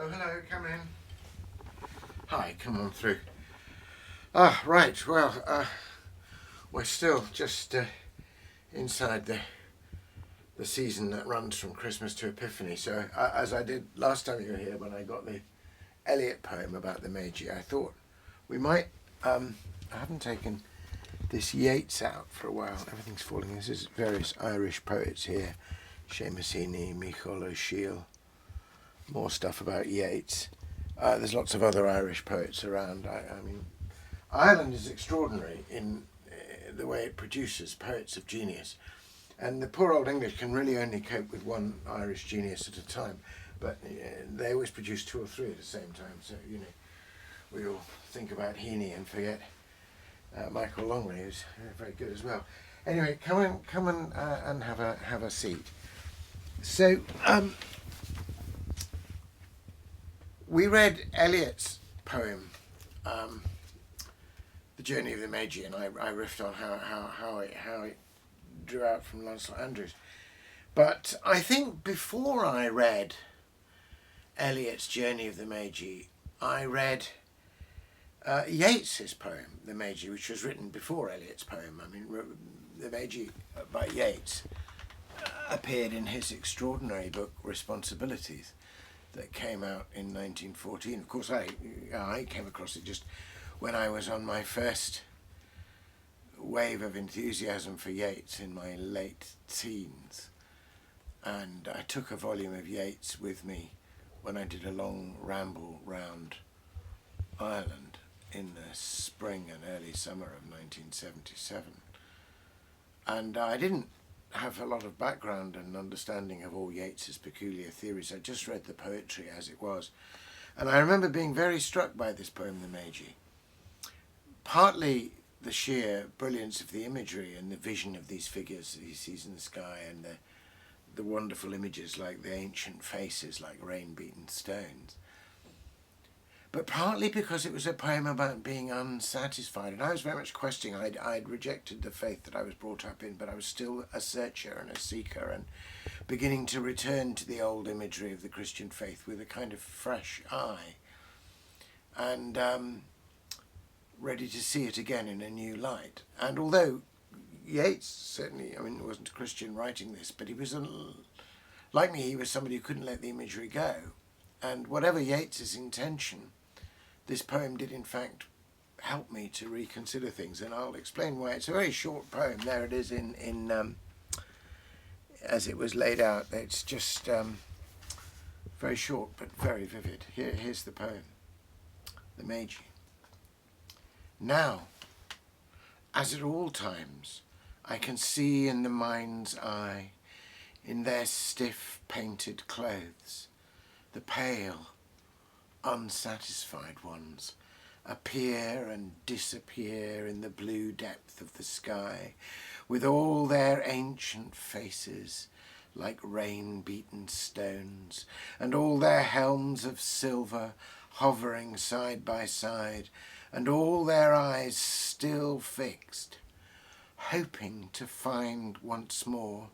Oh, hello, come in. Hi, come on through. Right, well, we're still just inside the season that runs from Christmas to Epiphany. So, as I did last time you were here, when I got the Eliot poem about the Magi, I thought we might. I haven't taken this Yeats out for a while. Everything's falling. This is various Irish poets here: Seamusini, Michael O'Sheil. More stuff about Yeats. There's lots of other Irish poets around. I mean, Ireland is extraordinary in the way it produces poets of genius. And the poor old English can really only cope with one Irish genius at a time. But they always produce two or three at the same time. So, we all think about Heaney and forget Michael Longley, who's very good as well. Anyway, come and have a seat. So, we read Eliot's poem, The Journey of the Magi, and I riffed on how it drew out from Lancelot Andrewes. But I think before I read Eliot's Journey of the Magi, I read Yeats's poem, The Magi, which was written before Eliot's poem. I mean, The Magi by Yeats appeared in his extraordinary book, Responsibilities, that came out in 1914. Of course, I came across it just when I was on my first wave of enthusiasm for Yeats in my late teens. And I took a volume of Yeats with me when I did a long ramble round Ireland in the spring and early summer of 1977. And I didn't have a lot of background and understanding of all Yeats's peculiar theories. I just read the poetry as it was. And I remember being very struck by this poem, The Magi. Partly the sheer brilliance of the imagery and the vision of these figures that he sees in the sky, and the wonderful images like the ancient faces like rain-beaten stones. But partly because it was a poem about being unsatisfied. And I was very much questioning. I'd rejected the faith that I was brought up in, but I was still a searcher and a seeker, and beginning to return to the old imagery of the Christian faith with a kind of fresh eye, and ready to see it again in a new light. And although Yeats certainly, it wasn't a Christian writing this, but he was, like me, he was somebody who couldn't let the imagery go. And whatever Yeats's intention, this poem did in fact help me to reconsider things, and I'll explain why. It's a very short poem. There it is in as it was laid out. It's just very short but very vivid. Here's the poem, The Magi. Now, as at all times, I can see in the mind's eye, in their stiff painted clothes, the pale, unsatisfied ones appear and disappear in the blue depth of the sky, with all their ancient faces like rain-beaten stones, and all their helms of silver hovering side by side, and all their eyes still fixed, hoping to find once more,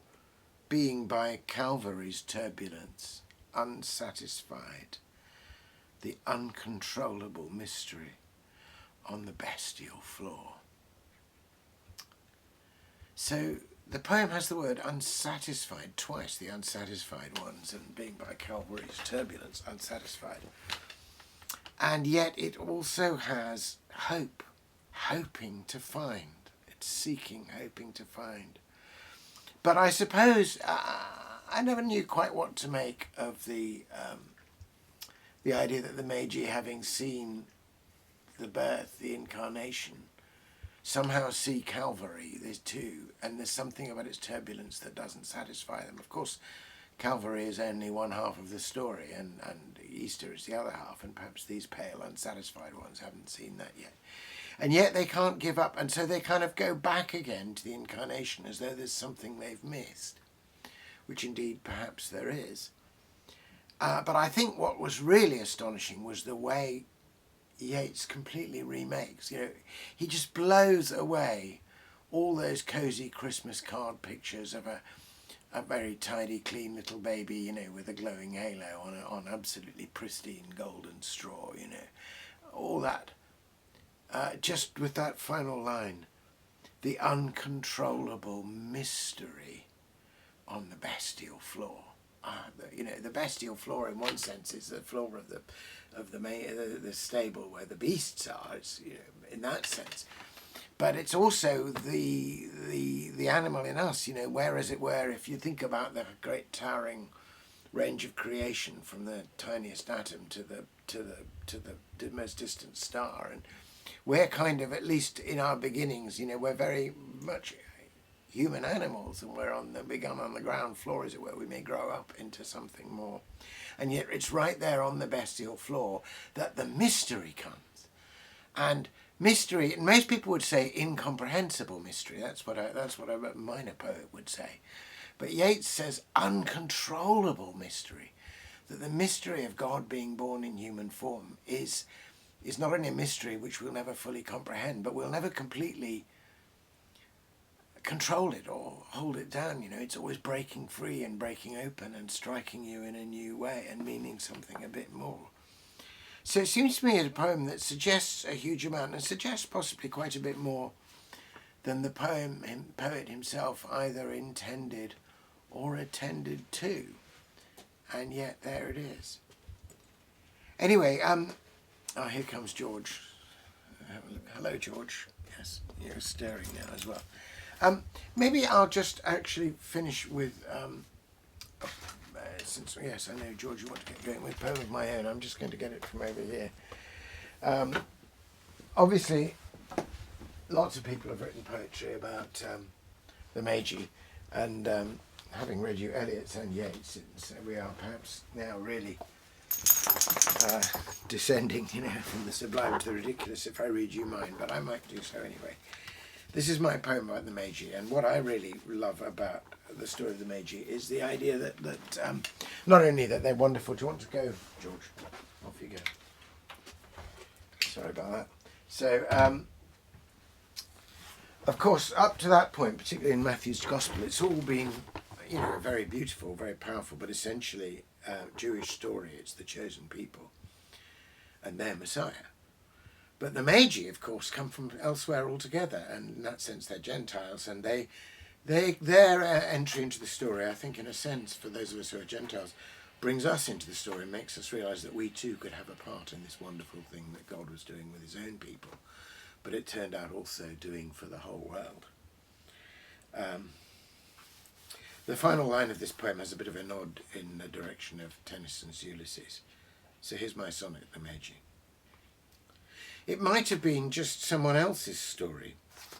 being by Calvary's turbulence, unsatisfied, the uncontrollable mystery on the bestial floor. So the poem has the word unsatisfied twice, the unsatisfied ones, and being by Calvary's turbulence, unsatisfied. And yet it also has hope, hoping to find. It's seeking, hoping to find. But I suppose I never knew quite what to make of the idea that the Magi, having seen the birth, the incarnation, somehow see Calvary. There's two, and there's something about its turbulence that doesn't satisfy them. Of course, Calvary is only one half of the story, and Easter is the other half, and perhaps these pale, unsatisfied ones haven't seen that yet. And yet they can't give up, and so they kind of go back again to the incarnation as though there's something they've missed, which indeed perhaps there is. But I think what was really astonishing was the way Yeats completely remakes. He just blows away all those cosy Christmas card pictures of a very tidy, clean little baby, you know, with a glowing halo on absolutely pristine golden straw, you know, all that. Just with that final line, the uncontrollable mystery on the bestial floor. You know, the bestial floor in one sense is the floor of the stable where the beasts are. It's, you know, in that sense, but it's also the animal in us. You know, where, as it were, if you think about the great towering range of creation from the tiniest atom to the most distant star, and we're kind of, at least in our beginnings, you know, we're very much human animals, and begun on the ground floor, as it were. We may grow up into something more, and yet it's right there on the bestial floor that the mystery comes. And mystery, and most people would say incomprehensible mystery. That's what a minor poet would say. But Yeats says uncontrollable mystery, that the mystery of God being born in human form is not only a mystery which we'll never fully comprehend, but we'll never completely control it or hold it down. You know, it's always breaking free and breaking open and striking you in a new way and meaning something a bit more. So it seems to me a poem that suggests a huge amount, and suggests possibly quite a bit more than the poet himself either intended or attended to. And yet there it is. Anyway, here comes George. Hello, George. Yes, you're staring now as well. Maybe I'll just actually finish with, since, yes, I know, George, you want to get going with a poem of my own. I'm just going to get it from over here. Obviously, lots of people have written poetry about the Magi, and having read you Eliot's and Yeats, so we are perhaps now really descending, you know, from the sublime to the ridiculous if I read you mine, but I might do so anyway. This is my poem about the Magi, and what I really love about the story of the Magi is the idea that not only that they're wonderful. Do you want to go, George? Off you go. Sorry about that. So, of course, up to that point, particularly in Matthew's Gospel, it's all been, you know, very beautiful, very powerful, but essentially Jewish story. It's the chosen people and their Messiah. But the Magi, of course, come from elsewhere altogether, and in that sense they're Gentiles, and their entry into the story, I think, in a sense, for those of us who are Gentiles, brings us into the story and makes us realise that we too could have a part in this wonderful thing that God was doing with his own people, but it turned out also doing for the whole world. The final line of this poem has a bit of a nod in the direction of Tennyson's Ulysses. So here's my sonnet, The Magi. It might have been just someone else's story.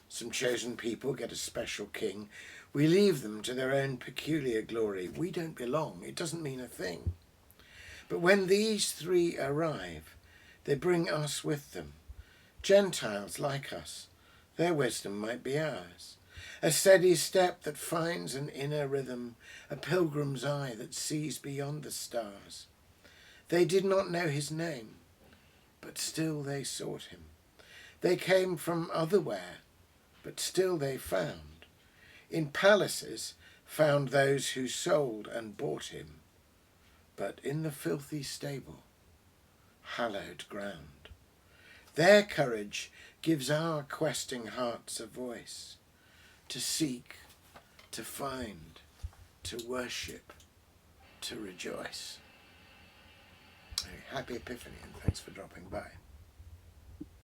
Some chosen people get a special king. We leave them to their own peculiar glory. We don't belong. It doesn't mean a thing. But when these three arrive, they bring us with them. Gentiles like us. Their wisdom might be ours. A steady step that finds an inner rhythm, a pilgrim's eye that sees beyond the stars. They did not know his name, but still they sought him. They came from otherwhere, but still they found. In palaces found those who sold and bought him, but in the filthy stable, hallowed ground. Their courage gives our questing hearts a voice, to seek, to find, to worship, to rejoice. Happy Epiphany, and thanks for dropping by.